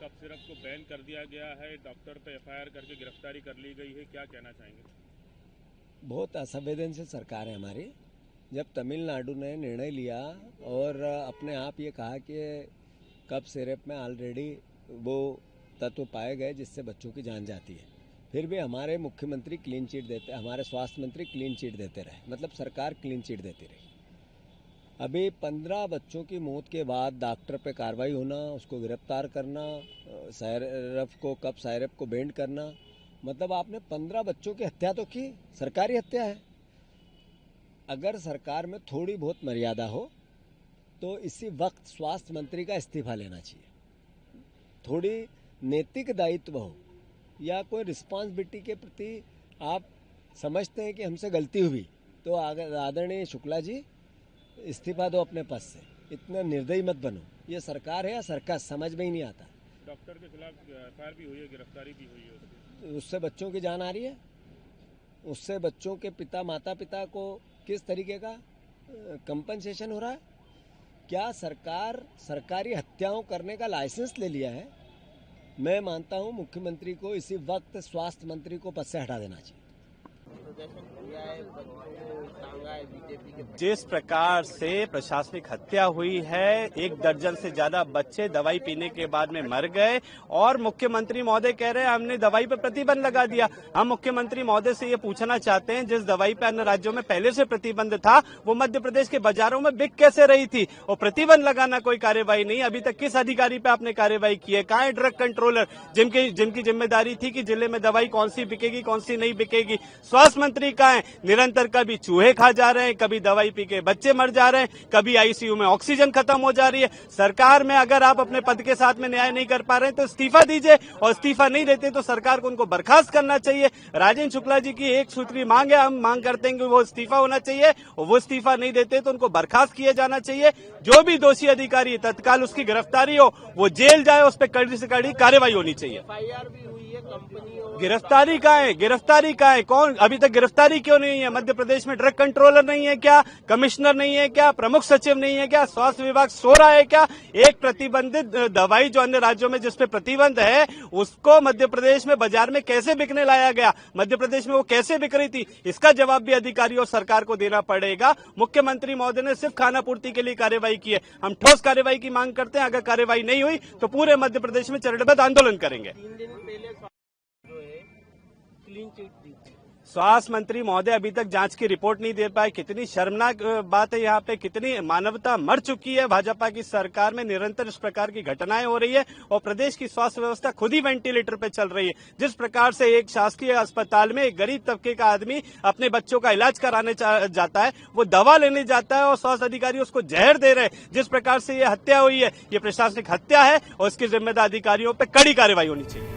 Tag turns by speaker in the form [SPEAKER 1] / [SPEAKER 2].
[SPEAKER 1] Cough syrup को ban कर दिया गया है, डॉक्टर पे एफआईआर करके गिरफ्तारी कर ली गई है, क्या कहना चाहेंगे?
[SPEAKER 2] बहुत असंवेदनशील सरकार है हमारी। जब तमिलनाडु ने निर्णय लिया और अपने आप ये कहा कि कफ सिरप में ऑलरेडी वो तत्व पाए गए जिससे बच्चों की जान जाती है, फिर भी हमारे मुख्यमंत्री क्लीन चिट देते, हमारे स्वास्थ्य मंत्री क्लीन चिट देते रहे, मतलब सरकार क्लीन चिट देती रही। अभी 15 बच्चों की मौत के बाद डॉक्टर पे कार्रवाई होना, उसको गिरफ्तार करना, कफ सिरप को बैंड करना, मतलब आपने 15 बच्चों की हत्या तो की, सरकारी हत्या है। अगर सरकार में थोड़ी बहुत मर्यादा हो तो इसी वक्त स्वास्थ्य मंत्री का इस्तीफा लेना चाहिए। थोड़ी नैतिक दायित्व हो या कोई रिस्पॉन्सिबिलिटी के प्रति आप समझते हैं कि हमसे गलती हुई तो आदरणीय शुक्ला जी इस्तीफा दो अपने पद से। इतना निर्दयी मत बनो। ये सरकार है या सर्कस, समझ में ही नहीं आता।
[SPEAKER 1] डॉक्टर के खिलाफ एफआईआर भी हुई है, गिरफ्तारी भी हुई है,
[SPEAKER 2] उससे बच्चों की जान आ रही है। उससे बच्चों के माता पिता को किस तरीके का कंपनसेशन हो रहा है? क्या सरकार सरकारी हत्याओं करने का लाइसेंस ले लिया है? मैं मानता हूं मुख्यमंत्री को इसी वक्त स्वास्थ्य मंत्री को पद से हटा देना चाहिए।
[SPEAKER 3] जिस प्रकार से प्रशासनिक हत्या हुई है, 1 दर्जन से ज्यादा बच्चे दवाई पीने के बाद में मर गए और मुख्यमंत्री महोदय कह रहे हैं हमने दवाई पर प्रतिबंध लगा दिया। हम मुख्यमंत्री महोदय से ये पूछना चाहते हैं, जिस दवाई पर अन्य राज्यों में पहले से प्रतिबंध था वो मध्य प्रदेश के बाजारों में बिक कैसे रही थी? और प्रतिबंध लगाना कोई कार्यवाही नहीं। अभी तक किस अधिकारी पे आपने कार्यवाही की है? कहाँ है ड्रग कंट्रोलर जिनकी जिम्मेदारी थी कि जिले में दवाई कौन सी बिकेगी कौन सी नहीं बिकेगी? स्वास्थ्य मंत्री कहाँ है? निरंतर कभी चूहे खा जा रहे हैं, कभी दवाई पी के बच्चे मर जा रहे हैं, कभी आईसीयू में ऑक्सीजन खत्म हो जा रही है। सरकार में अगर आप अपने पद के साथ में न्याय नहीं कर पा रहे हैं तो इस्तीफा दीजिए, और इस्तीफा नहीं देते तो सरकार को उनको बर्खास्त करना चाहिए। राजेंद्र शुक्ला जी की एक सूत्री मांग है, हम मांग करते हैं कि वो इस्तीफा होना चाहिए, और वो इस्तीफा नहीं देते तो उनको बर्खास्त किया जाना चाहिए। जो भी दोषी अधिकारी है तत्काल उसकी गिरफ्तारी हो, वो जेल जाए, उस पर कड़ी से कड़ी कार्रवाई होनी चाहिए। गिरफ्तारी कहाँ है? गिरफ्तारी कहाँ है? कौन अभी तक गिरफ्तारी क्यों नहीं है? मध्य प्रदेश में ड्रग कंट्रोलर नहीं है क्या? कमिश्नर नहीं है क्या? प्रमुख सचिव नहीं है क्या? स्वास्थ्य विभाग सो रहा है क्या? एक प्रतिबंधित दवाई जो अन्य राज्यों में जिसपे प्रतिबंध है उसको मध्य प्रदेश में बाजार में कैसे बिकने लाया गया? मध्य प्रदेश में वो कैसे बिक रही थी? इसका जवाब भी अधिकारियों और सरकार को देना पड़ेगा। मुख्यमंत्री महोदय ने सिर्फ खाना पूर्ति के लिए कार्रवाई की है। हम ठोस कार्रवाई की मांग करते हैं। अगर कार्रवाई नहीं हुई तो पूरे मध्य प्रदेश में चरणबद्ध आंदोलन करेंगे। स्वास्थ्य मंत्री महोदय अभी तक जांच की रिपोर्ट नहीं दे पाए। कितनी शर्मनाक बात है। यहाँ पे कितनी मानवता मर चुकी है। भाजपा की सरकार में निरंतर इस प्रकार की घटनाएं हो रही है और प्रदेश की स्वास्थ्य व्यवस्था खुद ही वेंटिलेटर पे चल रही है। जिस प्रकार से एक शासकीय अस्पताल में एक गरीब तबके का आदमी अपने बच्चों का इलाज कराने जाता है, वो दवा लेने जाता है और स्वास्थ्य अधिकारी उसको जहर दे रहे हैं। जिस प्रकार से ये हत्या हुई है, ये प्रशासनिक हत्या है और इसकी जिम्मेदार अधिकारियों पर कड़ी कार्रवाई होनी चाहिए।